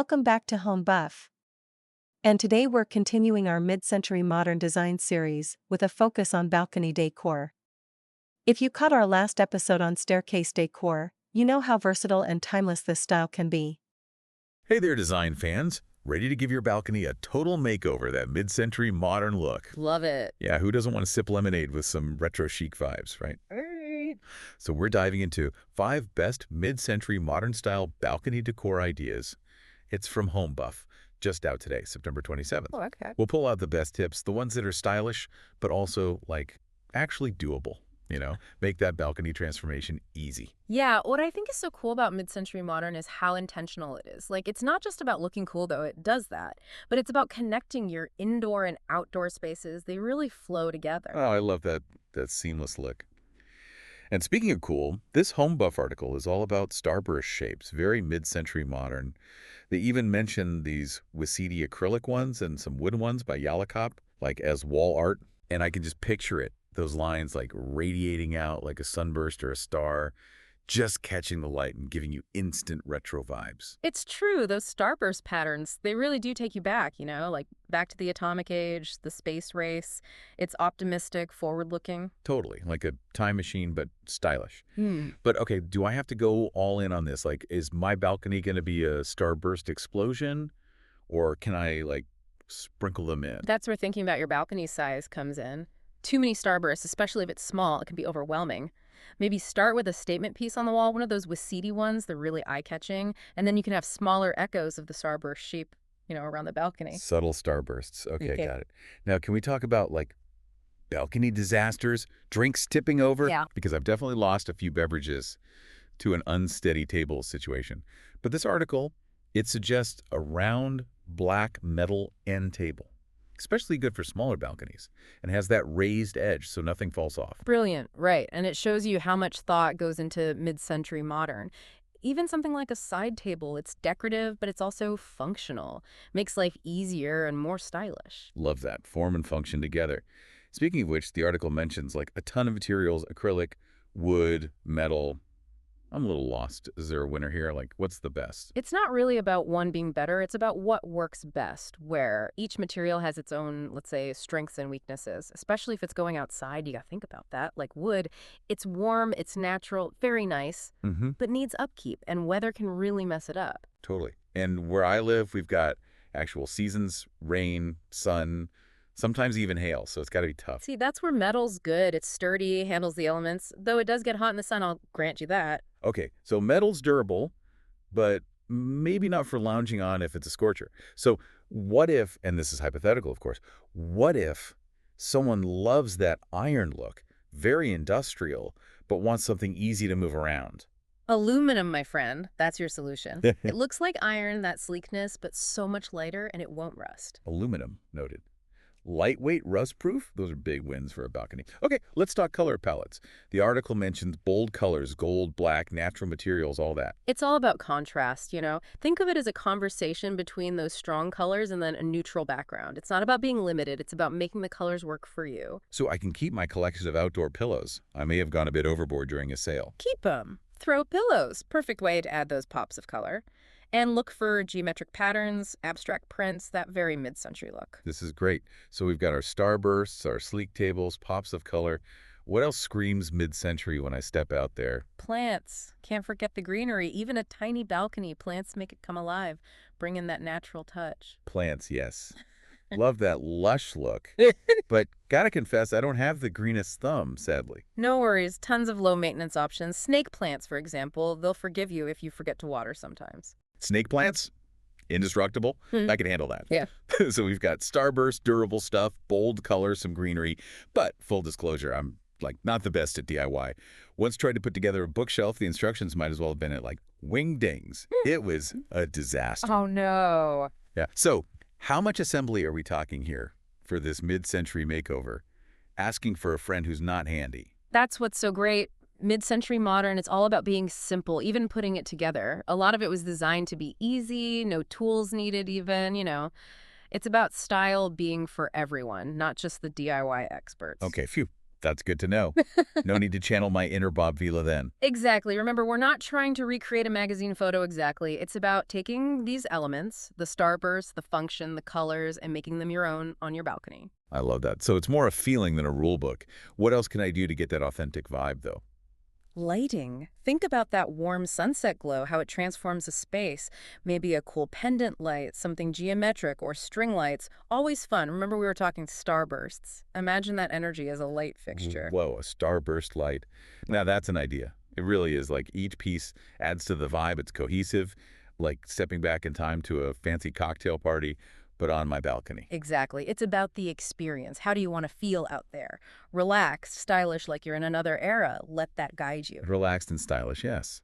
Welcome back to Home Buff. And today we're continuing our mid-century modern design series with a focus on balcony decor. If you caught our last episode on staircase decor, you know how versatile and timeless this style can be. Hey there, design fans. Ready to give your balcony a total makeover, that mid-century modern look? Love it. Yeah, who doesn't want to sip lemonade with some retro chic vibes, right? Right. So we're diving into 5 best mid-century modern-style balcony decor ideas. It's from Home Buff, just out today, September 27th. Oh, okay. We'll pull out the best tips, the ones that are stylish, but also, actually doable, Make that balcony transformation easy. Yeah, what I think is so cool about mid-century modern is how intentional it is. It's not just about looking cool, though it does that, but it's about connecting your indoor and outdoor spaces. They really flow together. Oh, I love that seamless look. And speaking of cool, this Home Buff article is all about starburst shapes, very mid-century modern. They even mention these Wasidi acrylic ones and some wooden ones by Yalakop, as wall art. And I can just picture it, those lines radiating out like a sunburst or a star, just catching the light and giving you instant retro vibes. It's true, those starburst patterns, they really do take you back, back to the atomic age, the space race. It's optimistic, forward-looking. Totally, like a time machine, but stylish. Hmm. But okay, do I have to go all in on this? Is my balcony going to be a starburst explosion? Or can I, sprinkle them in? That's where thinking about your balcony size comes in. Too many starbursts, especially if it's small, it can be overwhelming. Maybe start with a statement piece on the wall, one of those Wasidi ones, they're really eye-catching, and then you can have smaller echoes of the starburst shape, around the balcony. Subtle starbursts. Okay, Okay. got it. Now, can we talk about, balcony disasters, drinks tipping over? Yeah. Because I've definitely lost a few beverages to an unsteady table situation. But this article, it suggests a round, black metal end table, especially good for smaller balconies, and has that raised edge so nothing falls off. Brilliant, right. And it shows you how much thought goes into mid-century modern. Even something like a side table, it's decorative, but it's also functional. Makes life easier and more stylish. Love that. Form and function together. Speaking of which, the article mentions a ton of materials: acrylic, wood, metal. I'm a little lost. Is there a winner here? What's the best? It's not really about one being better, it's about what works best, where each material has its own, let's say, strengths and weaknesses. Especially if it's going outside, you gotta think about that. Like wood, it's warm, it's natural, very nice, but needs upkeep, and weather can really mess it up. Totally. And where I live, we've got actual seasons: rain, sun, sometimes even hail, so it's got to be tough. See, that's where metal's good. It's sturdy, handles the elements. Though it does get hot in the sun, I'll grant you that. Okay, so metal's durable, but maybe not for lounging on if it's a scorcher. So what if, and this is hypothetical, of course, what if someone loves that iron look, very industrial, but wants something easy to move around? Aluminum, my friend. That's your solution. It looks like iron, that sleekness, but so much lighter, and it won't rust. Aluminum, noted. Lightweight, rust-proof? Those are big wins for a balcony. Okay, let's talk color palettes. The article mentions bold colors: gold, black, natural materials, all that. It's all about contrast, Think of it as a conversation between those strong colors and then a neutral background. It's not about being limited. It's about making the colors work for you. So I can keep my collection of outdoor pillows. I may have gone a bit overboard during a sale. Keep them. Throw pillows. Perfect way to add those pops of color. And look for geometric patterns, abstract prints, that very mid-century look. This is great. So we've got our starbursts, our sleek tables, pops of color. What else screams mid-century when I step out there? Plants. Can't forget the greenery. Even a tiny balcony, plants make it come alive, bring in that natural touch. Plants, yes. Love that lush look. But gotta confess, I don't have the greenest thumb, sadly. No worries. Tons of low-maintenance options. Snake plants, for example. They'll forgive you if you forget to water sometimes. Snake plants? Indestructible? I can handle that. Yeah. So we've got starburst, durable stuff, bold colors, some greenery. But full disclosure, I'm not the best at DIY. Once tried to put together a bookshelf, the instructions might as well have been at wingdings. It was a disaster. Oh, no. Yeah. So how much assembly are we talking here for this mid-century makeover? Asking for a friend who's not handy. That's what's so great. Mid-century modern, it's all about being simple, even putting it together. A lot of it was designed to be easy, no tools needed even, It's about style being for everyone, not just the DIY experts. Okay, phew. That's good to know. No need to channel my inner Bob Vila then. Exactly. Remember, we're not trying to recreate a magazine photo exactly. It's about taking these elements, the starburst, the function, the colors, and making them your own on your balcony. I love that. So it's more a feeling than a rule book. What else can I do to get that authentic vibe, though? Lighting. Think about that warm sunset glow, how it transforms a space. Maybe a cool pendant light, something geometric, or string lights. Always fun. Remember we were talking starbursts. Imagine that energy as a light fixture. Whoa, a starburst light. Now that's an idea. It really is. Like each piece adds to the vibe. It's cohesive, like stepping back in time to a fancy cocktail party, but on my balcony. Exactly. It's about the experience. How do you want to feel out there? Relaxed, stylish, like you're in another era. Let that guide you. Relaxed and stylish, yes.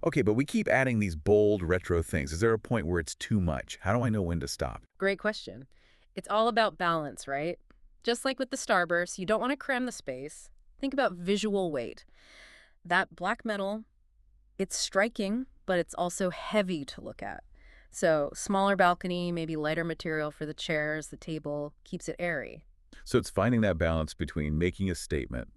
Okay, but we keep adding these bold retro things. Is there a point where it's too much? How do I know when to stop? Great question. It's all about balance, right? Just like with the starburst, you don't want to cram the space. Think about visual weight. That black metal, it's striking, but it's also heavy to look at. So smaller balcony, maybe lighter material for the chairs, the table, keeps it airy. So it's finding that balance between making a statement,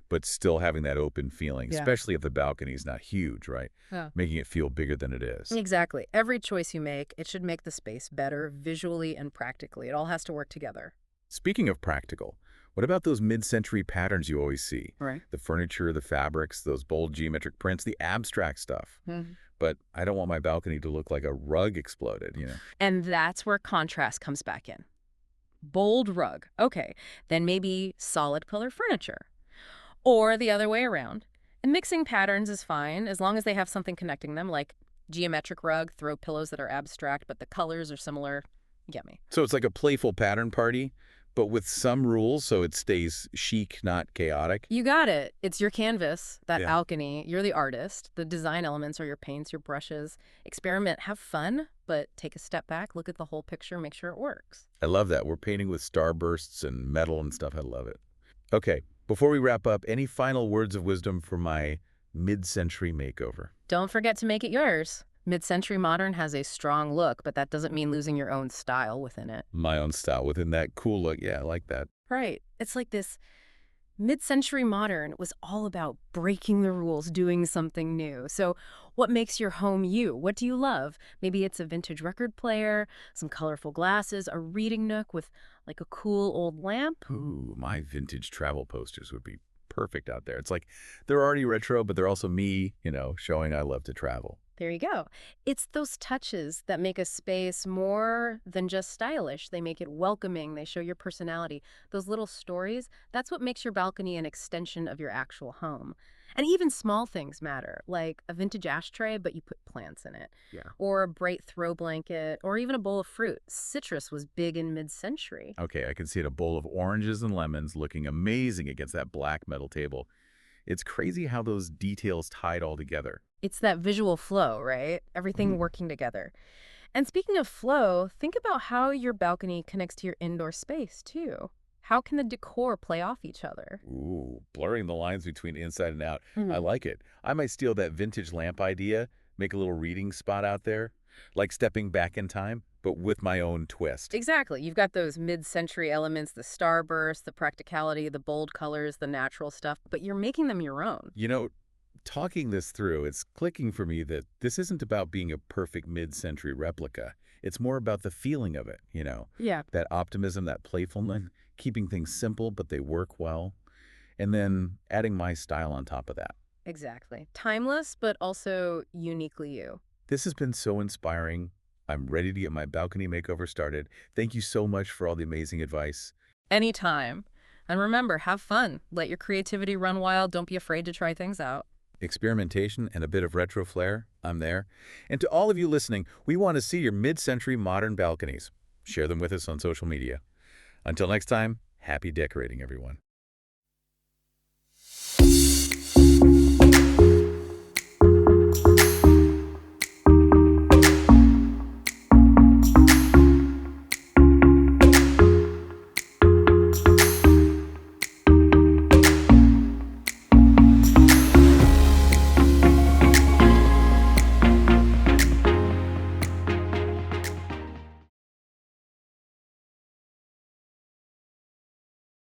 but still having that open feeling, Yeah. especially if the balcony is not huge, right? Yeah. Making it feel bigger than it is. Exactly. Every choice you make, it should make the space better visually and practically. It all has to work together. Speaking of practical, what about those mid-century patterns you always see? Right. The furniture, the fabrics, those bold geometric prints, the abstract stuff. But I don't want my balcony to look like a rug exploded. And that's where contrast comes back in. Bold rug. Okay, then maybe solid color furniture. Or the other way around. And mixing patterns is fine as long as they have something connecting them, like geometric rug, throw pillows that are abstract, but the colors are similar. You get me? So it's like a playful pattern party, but with some rules so it stays chic, not chaotic. You got it. It's your canvas, that Yeah. balcony. You're the artist. The design elements are your paints, your brushes. Experiment, have fun, but take a step back, look at the whole picture, make sure it works. I love that. We're painting with starbursts and metal and stuff. I love it. Okay, before we wrap up, any final words of wisdom for my mid-century makeover? Don't forget to make it yours. Mid-century modern has a strong look, but that doesn't mean losing your own style within it. My own style within that cool look. Yeah, I like that. Right. It's like this mid-century modern was all about breaking the rules, doing something new. So what makes your home you? What do you love? Maybe it's a vintage record player, some colorful glasses, a reading nook with like a cool old lamp. Ooh, my vintage travel posters would be perfect out there. It's like they're already retro, but they're also me, showing I love to travel. There you go. It's those touches that make a space more than just stylish. They make it welcoming. They show your personality. Those little stories, that's what makes your balcony an extension of your actual home. And even small things matter, like a vintage ashtray, but you put plants in it. Yeah. Or a bright throw blanket, or even a bowl of fruit. Citrus was big in mid-century. Okay, I can see it, a bowl of oranges and lemons looking amazing against that black metal table. It's crazy how those details tied all together. It's that visual flow, right? Everything working together. And speaking of flow, think about how your balcony connects to your indoor space, too. How can the decor play off each other? Ooh, blurring the lines between inside and out. I Mhm. like it. I might steal that vintage lamp idea, make a little reading spot out there, like stepping back in time, but with my own twist. Exactly. You've got those mid-century elements, the starburst, the practicality, the bold colors, the natural stuff, but you're making them your own. Talking this through, it's clicking for me that this isn't about being a perfect mid-century replica. It's more about the feeling of it. Yeah. That optimism, that playfulness, keeping things simple, but they work well. And then adding my style on top of that. Exactly. Timeless, but also uniquely you. This has been so inspiring. I'm ready to get my balcony makeover started. Thank you so much for all the amazing advice. Anytime. And remember, have fun. Let your creativity run wild. Don't be afraid to try things out. Experimentation and a bit of retro flair, I'm there. And to all of you listening, we want to see your mid-century modern balconies. Share them with us on social media. Until next time, happy decorating, everyone.